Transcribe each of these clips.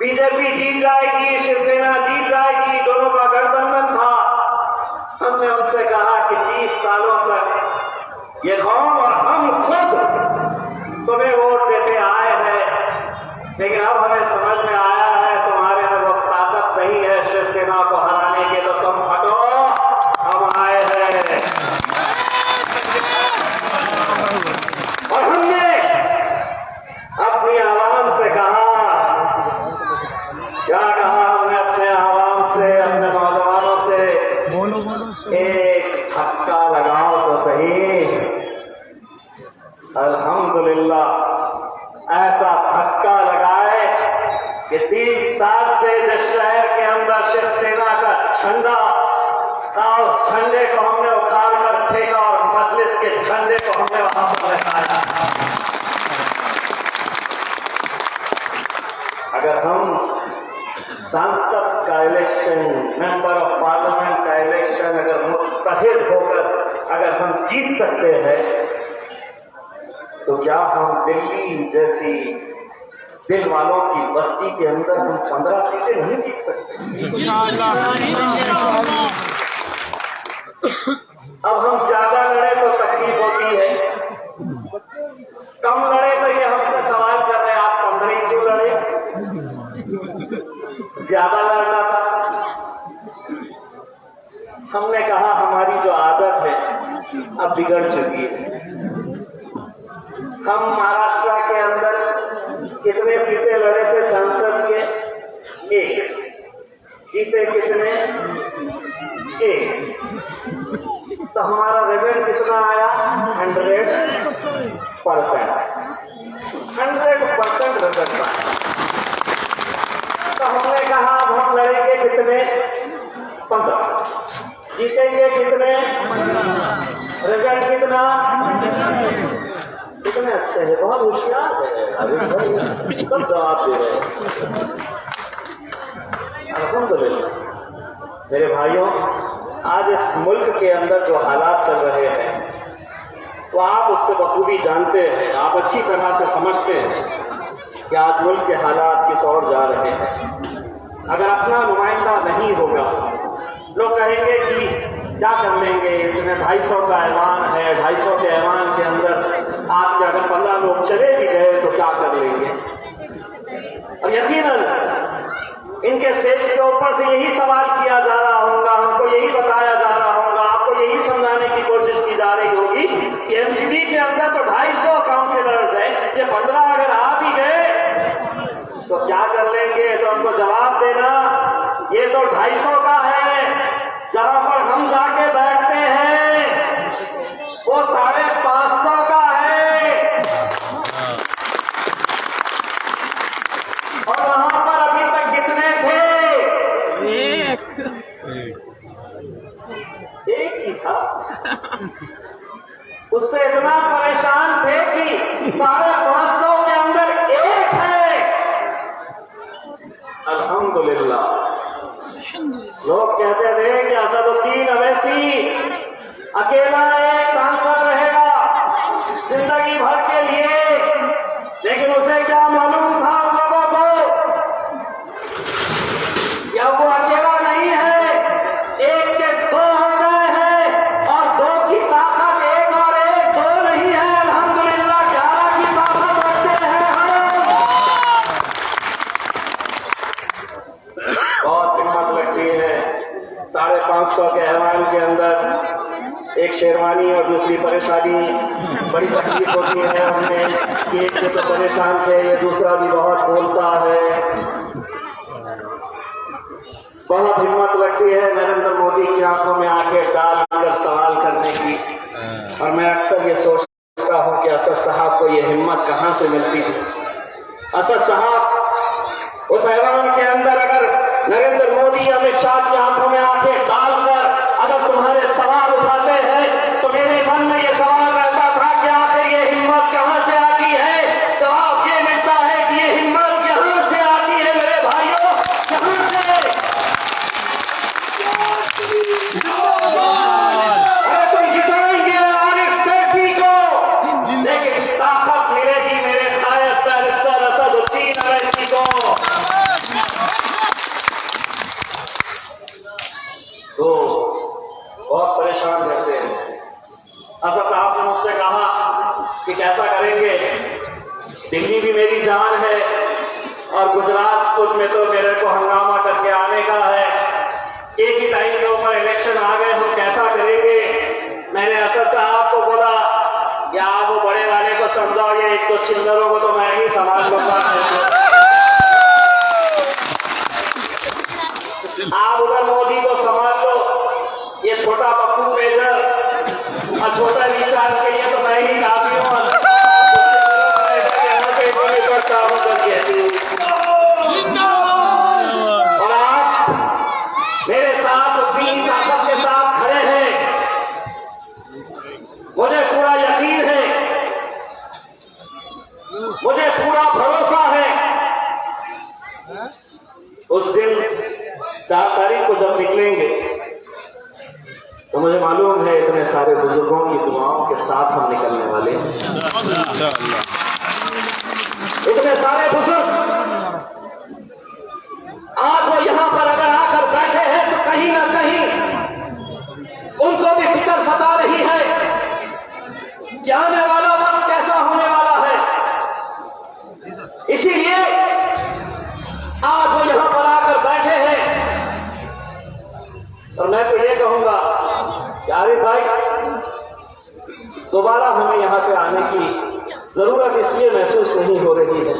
BJP जीत जाएगी, शिवसेना जीत जाएगी, दोनों का गठबंधन था। हमने उनसे कहा कि 30 सालों तक ये कौम और हम खुद तुम्हें वोट देते आए हैं, लेकिन अब हमें समझ में आया है तुम्हारे में वो ताकत नहीं है शिवसेना को हराने के, तो तुम हटो, हम आए हैं। और हमने अपनी आवाम से कहा, क्या कहा हमने अपने आवाम से, अपने नौजवानों से, एक धक्का लगाओ तो सही। अल्हम्दुलिल्लाह ऐसा धक्का लगाए कि 30 साल से जिस शहर के अंदर शिवसेना का झंडा था, उस झंडे को हमने उखाड़ कर फेंका और मजलिस के झंडे को हमने वहां पर लगाया। अगर हम सांसद का इलेक्शन, मेंबर ऑफ पार्लियामेंट का इलेक्शन अगर मुत्तहिद होकर अगर हम जीत सकते हैं, तो क्या हम दिल्ली जैसी दिल वालों की बस्ती के अंदर हम 15 सीटें नहीं जीत सकते? अब हम ज्यादा लड़े तो तकलीफ होती है, कम लड़े तो ये हमसे सवाल कर रहे हैं आप 15 ही क्यों लड़े? ज्यादा लड़ना था। हमने कहा हमारी जो आदत है अब बिगड़ चुकी है। हम महाराष्ट्र के अंदर कितने सीटें लड़े थे सांसद के? 1। जीते कितने? 1। तो हमारा रिजल्ट कितना आया? 100%। 100% रिजल्ट आया। तो हमने कहा अब हम लड़ेंगे कितने? 15। जीतेंगे कितने? रिजल्ट कितना? कितने अच्छे हैं, बहुत होशियार है, सब जवाब दे रहे हैं। अल्हम्दुलिल्लाह। मेरे भाइयों, आज इस मुल्क के अंदर जो हालात चल रहे हैं, तो आप उससे बखूबी जानते हैं, आप अच्छी तरह से समझते हैं कि आज मुल्क के हालात किस ओर जा रहे हैं। अगर अपना नुमाइंदा नहीं होगा, लोग कहेंगे कि क्या कर लेंगे, इसमें 250 का ऐलान है, 250 के ऐलान के अंदर आपके अगर 15 लोग चले भी गए तो क्या कर लेंगे? और यकीनन इनके स्टेज के ऊपर से यही सवाल किया जा रहा होगा, हमको यही बताया जा रहा होगा, आपको यही समझाने की कोशिश की जा रही होगी कि एमसीडी के अंदर तो 250 काउंसिलर्स हैं, ये 15 अगर आ भी गए तो क्या कर लेंगे? तो हमको जवाब देना, ये तो 250 का है, जहां पर हम जाके बैठते हैं वो 550 का है, और वहां पर अभी तक कितने थे? एक ही था। उससे इतना परेशान थे कि 550 के अंदर एक है। अल्हम्दुलिल्लाह। लोग कहते थे कि असदुद्दीन अवैसी अकेला एक सांसद रहेगा जिंदगी भर के लिए, लेकिन उसे क्या मालूम था उन लोगों को या वो अकेला नहीं है, एक के 2 हो गए हैं, और 2 की ताकत 1 और 1 2 नहीं है। अल्हम्दुलिल्लाह 11 की ताकत रखते हैं हम। बहुत हिम्मत लगती है। 550 के ऐलान के अंदर एक शेरवानी और दूसरी परेशानी, बड़ी तकलीफ होती है हमें कि एक से तो परेशान थे, ये दूसरा भी बहुत बोलता है। बहुत हिम्मत लगती है नरेंद्र मोदी की आंखों में आंखें डालकर सवाल करने की, और मैं अक्सर ये सोचता हूं कि असद साहब को ये हिम्मत कहां से मिलती है। असद साहब उस ऐलान के अंदर अगर नरेंद्र मोदी अमित शाह की आंखों में आंखें डालकर अगर तुम्हारे सवाल उठाते हैं, तो मेरे मन में ये सवाल रहता था कि आखिर ये हिम्मत कहां से आती है? जवाब ये मिलता है कि ये हिम्मत यहां से आती है मेरे भाइयों, यहां से। अरे तुम जिताएंगे आरिफ सैफी को, लेकिन ताकत मिलेगी मेरे शायद बैरिस्टर असदुद्दीन अवैसी को। दिल्ली भी मेरी जान है और गुजरात में तो मेरे को हंगामा करके आने का है। एक ही टाइम के ऊपर इलेक्शन आ गए, हम कैसा करेंगे? मैंने असद साहब को बोला कि आप वो बड़े वाले को समझाओ, ये एक दो चिल्लरों को तो मैं ही संभाल लूंगा। आप उधर मोदी को संभाल लो, ये छोटा पप्पू मेजर और छोटा रिचार्ज के लिए तो मैं ही काफी हूँ। और आप मेरे साथ तीन ताकत के साथ खड़े हैं, मुझे पूरा यकीन है, मुझे पूरा भरोसा है। उस दिन 4 तारीख को जब निकलेंगे तो मुझे मालूम है इतने सारे बुजुर्गों की दुआओं के साथ हम निकलने वाले हैं। इतने सारे बुजुर्ग आज वो यहां पर अगर आकर बैठे हैं तो कहीं ना कहीं उनको भी फिक्र सता रही है कि आने वाला वक्त कैसा होने वाला है। इसीलिए आज वो यहां पर आकर बैठे हैं। और मैं तो ये कहूंगा कि आरिफ भाई, दोबारा हमें यहां पे आने की जरूरत इसलिए महसूस नहीं हो रही है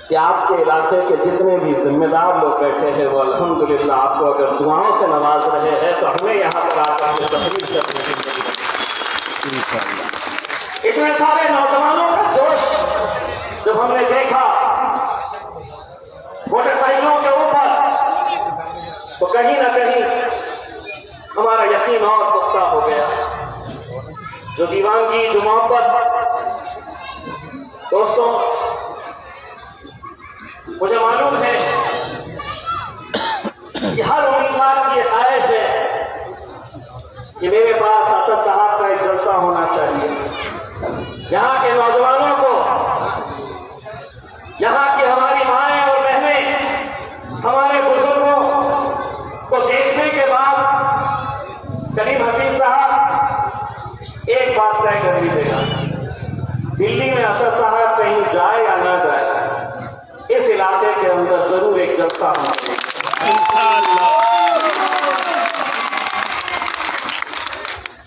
कि आपके इलाके के जितने भी जिम्मेदार लोग बैठे हैं वो अल्हम्दुलिल्लाह आपको अगर दुआओं से नवाज रहे हैं तो हमें यहाँ पर आकर तकलीफ करने की जरूरत है। इतने सारे नौजवानों का जोश जब हमने देखा मोटरसाइकिलों के ऊपर तो कहीं ना कहीं हमारा यकीन और पुख्ता हो गया। जो दीवानगी, जो मोहब्बत, दोस्तों मुझे मालूम है कि हर उम्मीदवार की ये ख्वाहिश है कि मेरे पास असद साहब का एक जलसा होना चाहिए। यहाँ के नौजवानों को, यहाँ की हमारी माएं और बहनें, हमारे बुजुर्गों को देखने के बाद करीम हफीज साहब एक बात तय कर लीजिएगा, दिल्ली में असद साहब कहीं जाए या ना जाए, इस इलाके के अंदर जरूर एक जलसा होना चाहिए।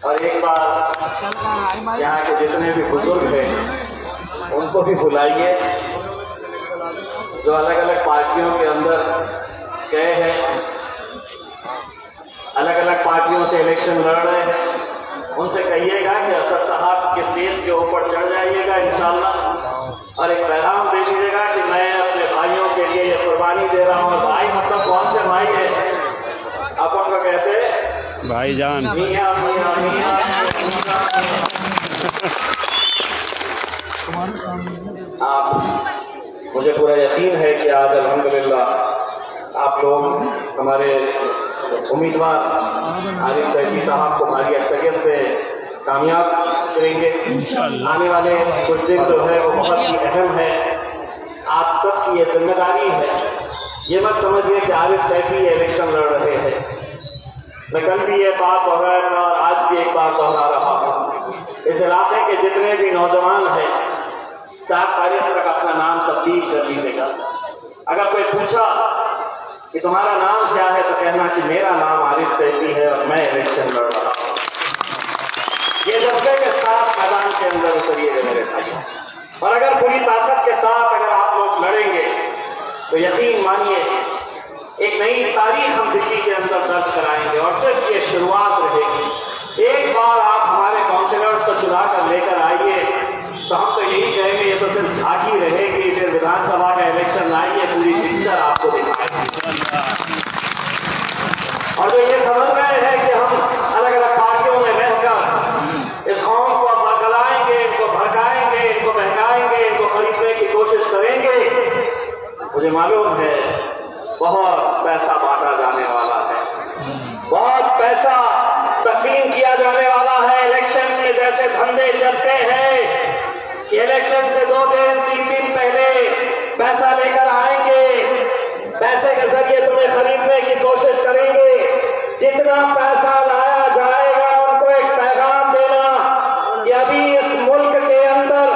और एक बार यहाँ के जितने भी बुजुर्ग हैं उनको भी बुलाइए, जो अलग अलग पार्टियों के अंदर गए हैं, अलग अलग पार्टियों से इलेक्शन लड़ रहे हैं, उनसे कहिएगा कि असद साहब के स्टेज के ऊपर चढ़ जाइएगा इंशाअल्लाह और एक पैगाम दे दीजिएगा कि मैं अपने भाइयों के लिए ये कुर्बानी दे रहा हूँ। भाई मतलब कौन से भाई है? अपन को कहते हैं भाईजान। मियां मियां मियां। आप, मुझे पूरा यकीन है कि आज अल्हम्दुलिल्लाह आप लोग हमारे उम्मीदवार आरिफ सैफी साहब को भारी अक्सरियत से कामयाब करेंगे। आने वाले कुछ दिन जो है वो बहुत ही अहम है। आप सबकी ये जिम्मेदारी है। ये मत समझिए कि आरिफ सैफी इलेक्शन लड़ रहे हैं। मैं कल भी ये बात दोहराया था और आज भी एक बात दोहरा रहा हूँ। इस इलाके के जितने भी नौजवान हैं 4 तारीख तक अपना नाम तब्दील कर लीजिएगा। अगर कोई पूछा कि तुम्हारा नाम क्या है तो कहना कि मेरा नाम आरिफ सैफी है और मैं इलेक्शन लड़ रहा हूँ। ये जज्बे के साथ मैदान के अंदर उतरिएगा मेरे भाई। और अगर पूरी ताकत के साथ अगर आप लोग लड़ेंगे तो यकीन मानिए एक नई तारीख हम दिल्ली के अंदर दर्ज कराएंगे और सिर्फ ये शुरुआत रहेगी। एक बार आप हमारे काउंसिलर्स को चुना कर लेकर आइए तो हम तो यही कहेंगे ये तो सिर्फ झांकी रहेगी, फिर विधानसभा का इलेक्शन आइए पूरी पिक्चर आपको दिखाएंगे। और जो ये समझ रहे हैं कि हम अलग अलग पार्टियों में रहकर इस कौम को बरगलाएंगे, इनको भड़काएंगे, इनको बहकाएंगे, इनको खरीदने की कोशिश करेंगे, मुझे मालूम है बहुत पैसा बांटा जाने वाला है, बहुत पैसा तकसीम किया जाने वाला है। इलेक्शन में जैसे धंधे चलते हैं कि इलेक्शन से 2 दिन 3 दिन पहले पैसा लेकर आएंगे, पैसे के जरिए तुम्हें खरीदने की कोशिश करेंगे। जितना पैसा लाया जाएगा उनको एक पैगाम देना कि अभी इस मुल्क के अंदर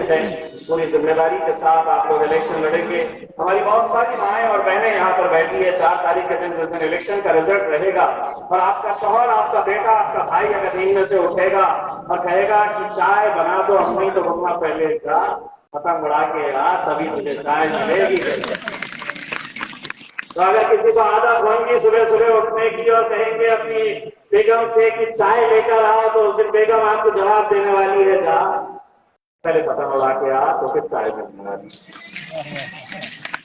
उम्मीद है पूरी जिम्मेदारी के साथ आप लोग इलेक्शन लड़ेंगे। हमारी बहुत सारी माएँ और बहनें यहाँ पर बैठी है। 4 तारीख के दिन जिस दिन इलेक्शन का रिजल्ट रहेगा और आपका शौहर, आपका बेटा, आपका भाई अगर नींद में से उठेगा और कहेगा कि चाय बना दो अम्मी, तो मम्मा पहले जा पतंग उड़ा के आ, तभी तुझे चाय मिलेगी। तो अगर किसी को आदत होंगी सुबह सुबह उठने की और कहेंगे अपनी बेगम से कि चाय लेकर आओ, तो उस दिन बेगम आपको जवाब देने वाली है, जा पहले पतंग उड़ा के आ तो फिर चाय मिलने वाली।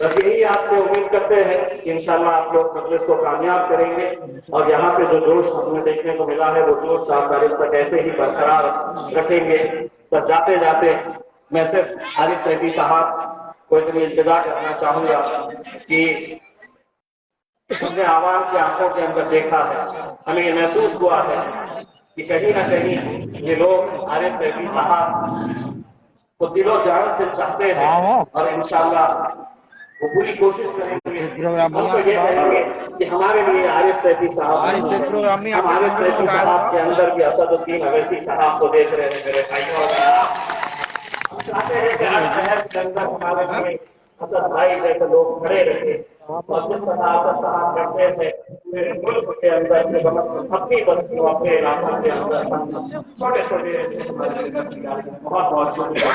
बस यही आपसे उम्मीद करते हैं कि इंशाल्लाह आप लोग मजलिस को कामयाब करेंगे और यहाँ पे जो जोश हमें देखने को मिला है वो जोश 4 तारीख तक ऐसे ही बरकरार रखेंगे। तो जाते जाते मैं सिर्फ आरिफ सैफी साहब को इतनी इंतजार करना चाहूंगा कि हमने आवाम की आंखों के अंदर देखा है, हमें ये महसूस हुआ है कि कहीं ना कहीं ये लोग आरिफ सैफी साहब को दिलो जान से चाहते हैं और इंशाल्लाह वो पूरी कोशिश करेंगे। हम तो ये कहेंगे कि हमारे लिए आरिफ सैफी साहब, हम आरिफ सैफी साहब के अंदर भी असदुद्दीन अवैसी साहब को देख रहे हैं मेरे भाइयों। हम चाहते हैं कि हर शहर के अंदर हमारे लिए असद भाई जैसे लोग खड़े रहे और जिस तरह असद साहब करते थे पूरे मुल्क के अंदर से अपनी बस्तियों, अपने इलाकों के अंदर छोटे छोटे बहुत बहुत शुक्रिया।